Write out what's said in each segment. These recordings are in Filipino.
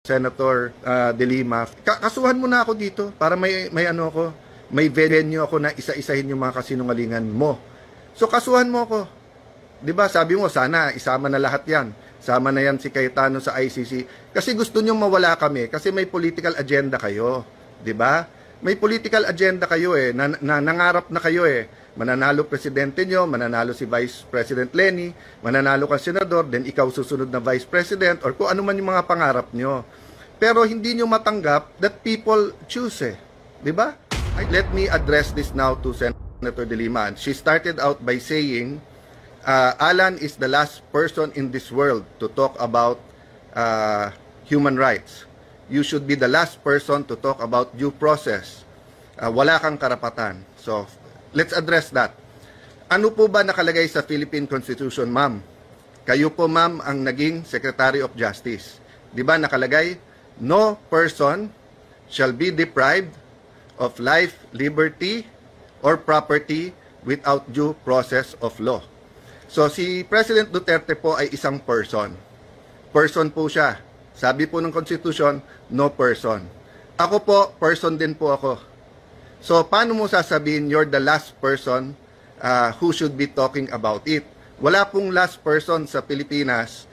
Senator De Lima, kasuhan mo na ako dito para may ano ako, may venue ako na isa-isahin yung mga kasinungalingan mo. So kasuhan mo ako. 'Di ba? Sabi mo sana isama na lahat 'yan. Sama na 'yan si Cayetano sa ICC kasi gusto niyo mawala kami kasi may political agenda kayo, 'di ba? May political agenda kayo nangangarap na kayo Mananalo presidente nyo, mananalo si Vice President Lenny, mananalo ka senador, then ikaw susunod na Vice President, or kung ano man yung mga pangarap nyo. Pero hindi nyo matanggap that people choose Di ba? Let me address this now to Senator De Lima. She started out by saying, Alan is the last person in this world to talk about human rights. You should be the last person to talk about due process. Wala kang karapatan. So, let's address that. Ano po ba nakalagay sa Philippine Constitution, ma'am? Kayo po, ma'am, ang naging Secretary of Justice. Di ba nakalagay? No person shall be deprived of life, liberty, or property without due process of law. So, si President Duterte po ay isang person. Person po siya. Sabi po ng Constitution, no person. Ako po, person din po ako. So, paano mo sasabihin you're the last person who should be talking about it? Wala pong last person sa Pilipinas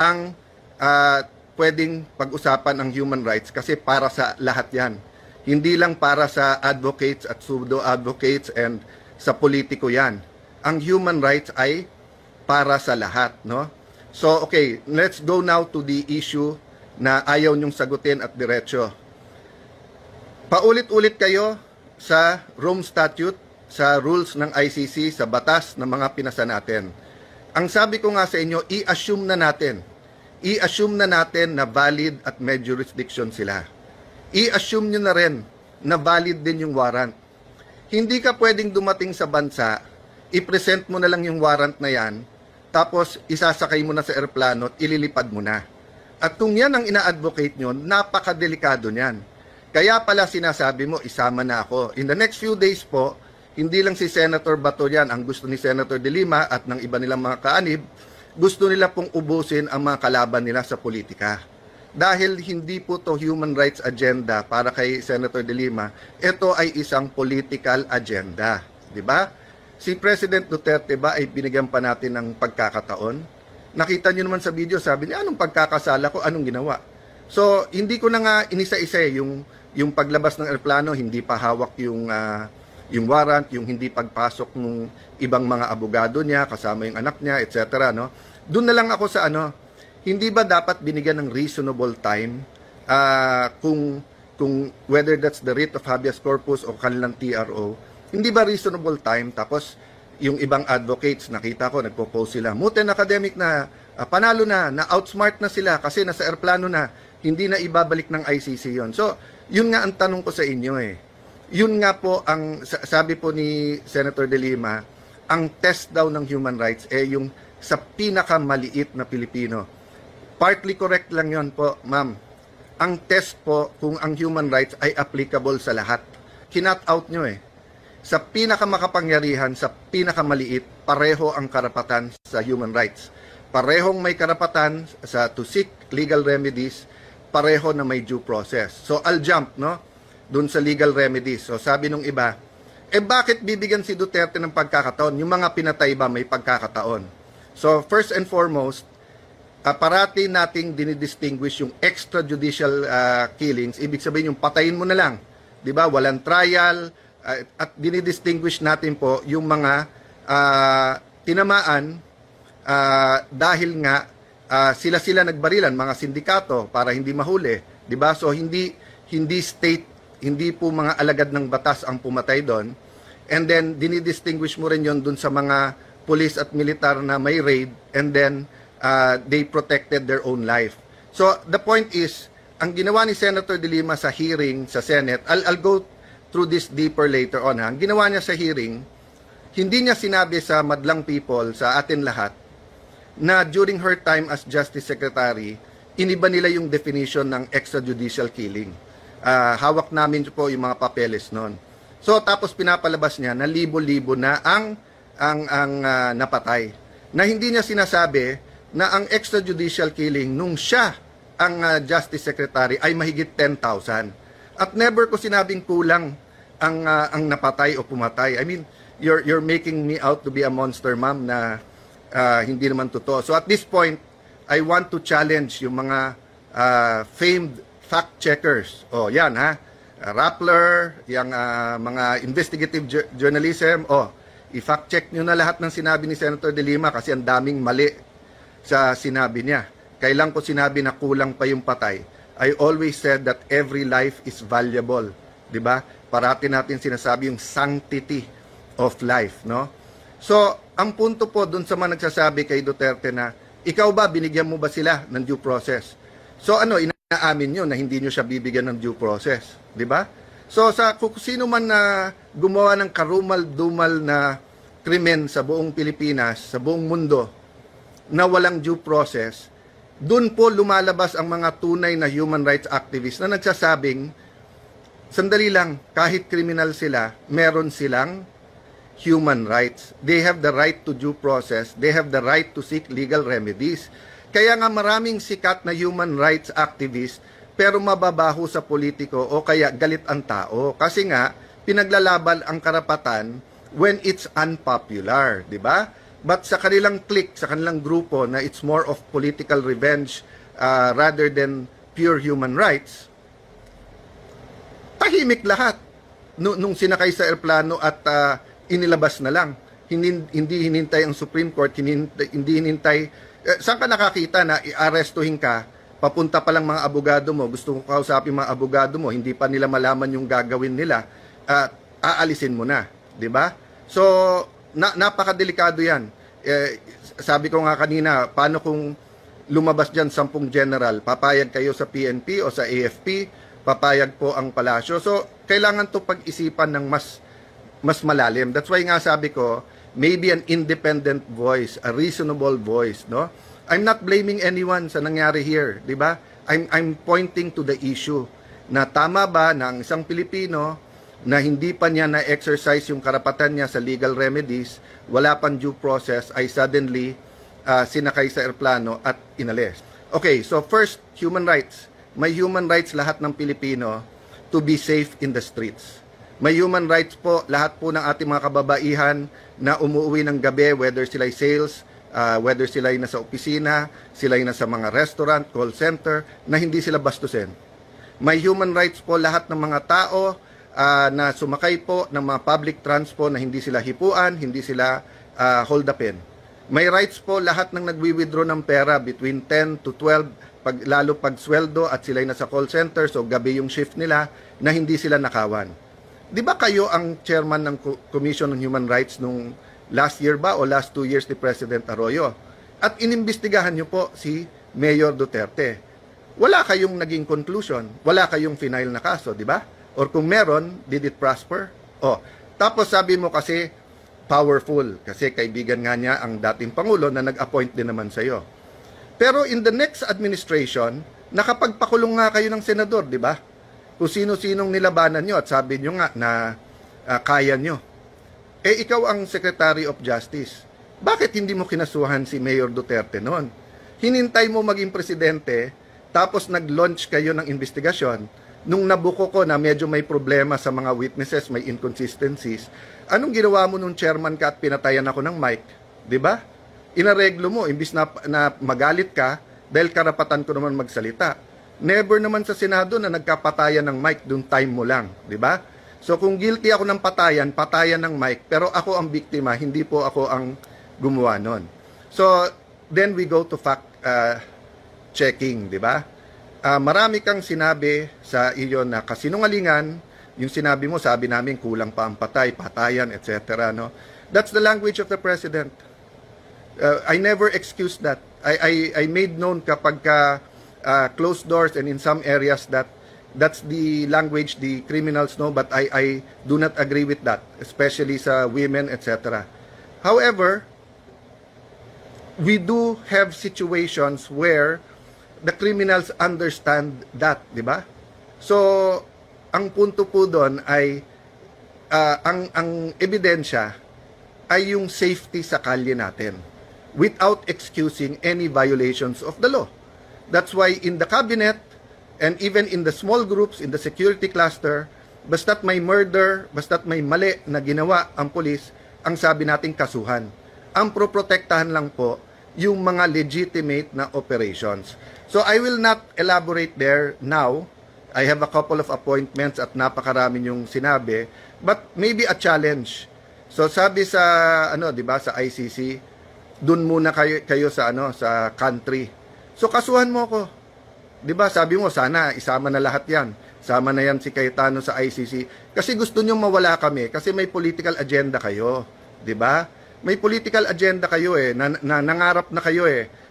ang pwedeng pag-usapan ng human rights kasi para sa lahat yan. Hindi lang para sa advocates at pseudo-advocates and sa politiko yan. Ang human rights ay para sa lahat, no? So, okay, let's go now to the issue na ayaw nyong sagutin at diretso. Paulit-ulit kayo sa Rome Statute, sa rules ng ICC, sa batas ng mga pinasa natin. Ang sabi ko nga sa inyo, i-assume na natin. I-assume na natin na valid at may jurisdiction sila. I-assume nyo na rin na valid din yung warrant. Hindi ka pwedeng dumating sa bansa, i-present mo na lang yung warrant na yan, tapos isasakay mo na sa eroplano at ililipad mo na. At kung yan ang ina-advocate nyo, napakadelikado niyan. Kaya pala sinasabi mo, isama na ako. In the next few days po, hindi lang si Senator Bato yan ang gusto ni Senator De Lima at ng iba nilang mga kaanib, gusto nila pong ubusin ang mga kalaban nila sa politika. Dahil hindi po to human rights agenda para kay Senator De Lima, ito ay isang political agenda. Di ba? Si President Duterte ba ay binigyan pa natin ng pagkakataon? Nakita niyo naman sa video, sabi niya, anong pagkakasala ko, anong ginawa? So, hindi ko na nga inisa-isa yung paglabas ng eroplano, hindi pa hawak yung warrant, yung hindi pagpasok ng ibang mga abogado niya, kasama yung anak niya, etc. No? Doon na lang ako sa hindi ba dapat binigyan ng reasonable time kung whether that's the writ of habeas corpus o kanilang TRO, hindi ba reasonable time? Tapos, yung ibang advocates, nakita ko, nagpo-post sila, Muten academic na, panalo na outsmart na sila kasi nasa eroplano na, hindi na ibabalik ng ICC yon. So, yun nga ang tanong ko sa inyo Yun nga po ang sabi po ni Senator De Lima, ang test daw ng human rights yung sa pinakamaliit na Pilipino. Partly correct lang yon po, ma'am. Ang test po kung ang human rights ay applicable sa lahat. Kinat out nyo Sa pinakamakapangyarihan, sa pinakamaliit, pareho ang karapatan sa human rights. Parehong may karapatan to seek legal remedies, pareho na may due process. So, I'll jump, dun sa legal remedies. So, sabi nung iba, bakit bibigyan si Duterte ng pagkakataon? Yung mga pinatay ba may pagkakataon? So, first and foremost, parati nating dinidistinguish yung extrajudicial killings. Ibig sabihin yung patayin mo na lang. Diba? Walang trial. At dinidistinguish natin po yung mga tinamaan dahil nga sila nagbarilan, mga sindikato, para hindi mahuli. Diba? So, hindi state, hindi po mga alagad ng batas ang pumatay doon. And then, dinidistinguish mo rin yon dun sa mga police at militar na may raid, and then they protected their own life. So, the point is, ang ginawa ni Senator De Lima sa hearing sa Senate, I'll go through this deeper later on. Ang ginawa niya sa hearing, hindi niya sinabi sa madlang people, sa atin lahat, na during her time as Justice Secretary, iniba nila yung definition ng extrajudicial killing. Hawak namin po yung mga papeles noon. So, tapos pinapalabas niya na libo-libo na ang napatay. Na hindi niya sinasabi na ang extrajudicial killing nung siya ang Justice Secretary ay mahigit 10,000. At never ko sinabing kulang ang napatay o pumatay. I mean, you're making me out to be a monster, ma'am, na hindi naman totoo. So at this point, I want to challenge yung mga famed fact checkers. Oh, yan ha. Rappler, yung mga investigative journalism. Oh, i-fact check nyo na lahat ng sinabi ni Senator De Lima kasi ang daming mali sa sinabi niya. Kailan ko sinabi na kulang pa yung patay? I always said that every life is valuable. 'Di ba? Parati natin sinasabi yung sanctity of life, no? So, ang punto po dun sa mga nagsasabi kay Duterte na, ikaw ba, binigyan mo ba sila ng due process? So, inaamin nyo na hindi nyo siya bibigyan ng due process. 'Di ba? So, kung sino man na gumawa ng karumal-dumal na krimen sa buong Pilipinas, sa buong mundo, na walang due process, doon po lumalabas ang mga tunay na human rights activists na nagsasabing, sandali lang, kahit kriminal sila, meron silang human rights. They have the right to due process. They have the right to seek legal remedies. Kaya nga maraming sikat na human rights activists pero mababaho sa politiko o kaya galit ang tao. Kasi nga, pinaglalaban ang karapatan when it's unpopular, di ba? But sa kanilang clique, sa kanilang grupo na it's more of political revenge rather than pure human rights, tahimik lahat nung sinakay sa eroplano at inilabas na lang. Hindi hinintay ang Supreme Court, hindi hinintay. Saan ka nakakita na i-arestuhin ka, papunta pa lang mga abogado mo, gusto ko kausapin mga abogado mo, hindi pa nila malaman yung gagawin nila, aalisin mo na, di ba? So, napakadelikado yan. Sabi ko nga kanina, paano kung lumabas dyan 10 general, papayag kayo sa PNP o sa AFP, papayag po ang palasyo. So, kailangan to pag-isipan ng mas malalim. That's why nga sabi ko, maybe an independent voice, a reasonable voice, no? I'm not blaming anyone sa nangyari here, di ba? I'm pointing to the issue na tama ba na ang isang Pilipino na hindi pa niya na-exercise yung karapatan niya sa legal remedies, wala pang due process, ay suddenly sinakay sa eroplano at inalis. Okay, so first, human rights. May human rights lahat ng Pilipino to be safe in the streets. May human rights po lahat po ng ating mga kababaihan na umuwi ng gabi, whether sila'y sales, whether sila'y nasa opisina, sila'y nasa mga restaurant, call center, na hindi sila bastusin. May human rights po lahat ng mga tao na sumakay po ng mga public transport na hindi sila hipuan, hindi sila hold upin. May rights po lahat ng nagwi-withdraw ng pera between 10 to 12, lalo pag sweldo at sila'y nasa call center, so gabi yung shift nila, na hindi sila nakawan. Di ba kayo ang chairman ng Commission on Human Rights nung last year ba o last 2 years ni President Arroyo? At inimbestigahan nyo po si Mayor Duterte. Wala kayong naging conclusion, wala kayong final na kaso, di ba? Or kung meron, did it prosper? Oh, tapos sabi mo kasi powerful kasi kaibigan nga niya ang dating Pangulo na nag-appoint din naman sa iyo. Pero in the next administration, nakapagpakulong nga kayo ng senador, di ba? Kung sino-sinong nilabanan nyo at sabi nyo nga na kaya nyo. Eh ikaw ang Secretary of Justice. Bakit hindi mo kinasuhan si Mayor Duterte noon? Hinintay mo maging presidente, tapos nag-launch kayo ng investigasyon. Nung nabuko ko na medyo may problema sa mga witnesses, may inconsistencies, anong ginawa mo nung chairman ka at pinatayan ako ng mic? Diba? Inareglo mo, imbis na magalit ka, dahil karapatan ko naman magsalita. Never naman sa Senado na nagkapatayan ng mic, dun time mo lang. Diba? So kung guilty ako ng patayan ng mic, pero ako ang biktima, hindi po ako ang gumawa nun. So then we go to fact checking, diba? Marami kang sinabi sa iyo na kasinungalingan, yung sinabi mo, sabi namin kulang pa ang patayan, etc. No? That's the language of the President. I never excused that. I made known kapag closed doors and in some areas that's the language the criminals know, but I do not agree with that, especially sa women, etc. However, we do have situations where the criminals understand that, di ba? So, ang punto po doon ay ang ebidensya ay yung safety sa kalye natin without excusing any violations of the law. That's why in the cabinet and even in the small groups, in the security cluster, basta't may murder, basta't may mali na ginawa ang pulis, ang sabi nating kasuhan. Ang proprotektahan lang po yung mga legitimate na operations. So I will not elaborate there now. I have a couple of appointments at napakarami yung sinabi, but maybe a challenge. So sabi sa di ba sa ICC, dun muna kayo sa sa country. So kasuhan mo ko. 'Di ba? Sabi mo sana isama na lahat 'yan. Sama na 'yan si Cayetano sa ICC kasi gusto niyo mawala kami kasi may political agenda kayo, 'di ba? May political agenda kayo nangarap na kayo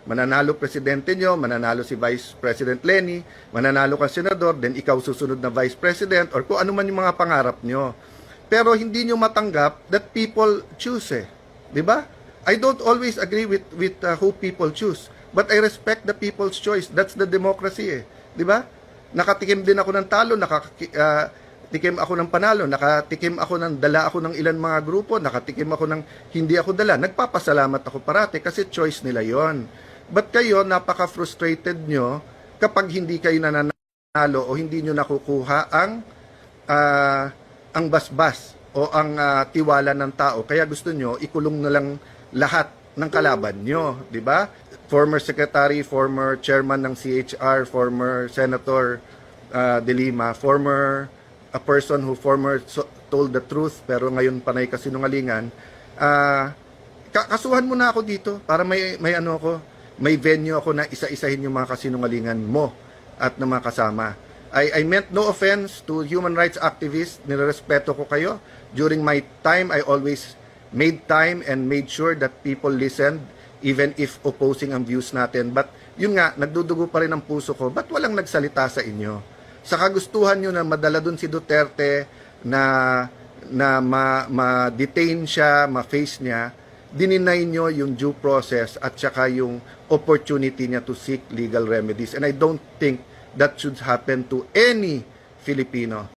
Mananalo presidente nyo, mananalo si Vice President Lenny, mananalo ka senador, then ikaw susunod na Vice President or kung ano man yung mga pangarap nyo. Pero hindi nyo matanggap that people choose 'di ba? I don't always agree with who people choose. But I respect the people's choice. That's the democracy 'di ba? Nakatikim din ako ng talo, nakatikim ako ng panalo, nakatikim ako ng dala ako ng ilan mga grupo, nakatikim ako ng hindi ako dala. Nagpapasalamat ako parati kasi choice nila 'yon. But kayo napaka-frustrated nyo kapag hindi kayo nananalo o hindi nyo nakukuha ang basbas o ang tiwala ng tao. Kaya gusto nyo ikulong na lang lahat ng kalaban nyo, 'di ba? Former secretary, former chairman ng CHR, former senator De Lima, a person who told the truth pero ngayon panay kasinungalingan. Kasuhan mo na ako dito para may venue ako na isa-isahin yung mga kasinungalingan mo at ng mga kasama. I meant no offense to human rights activists. Nirerespeto ko kayo. During my time, I always made time and made sure that people listened even if opposing ang views natin. But yun nga, nagdudugo pa rin ang puso ko. Ba't walang nagsalita sa inyo? Sa kagustuhan nyo na madala dun si Duterte na ma-detain siya, ma-face niya, dininay nyo yung due process at saka yung opportunity niya to seek legal remedies. And I don't think that should happen to any Filipino.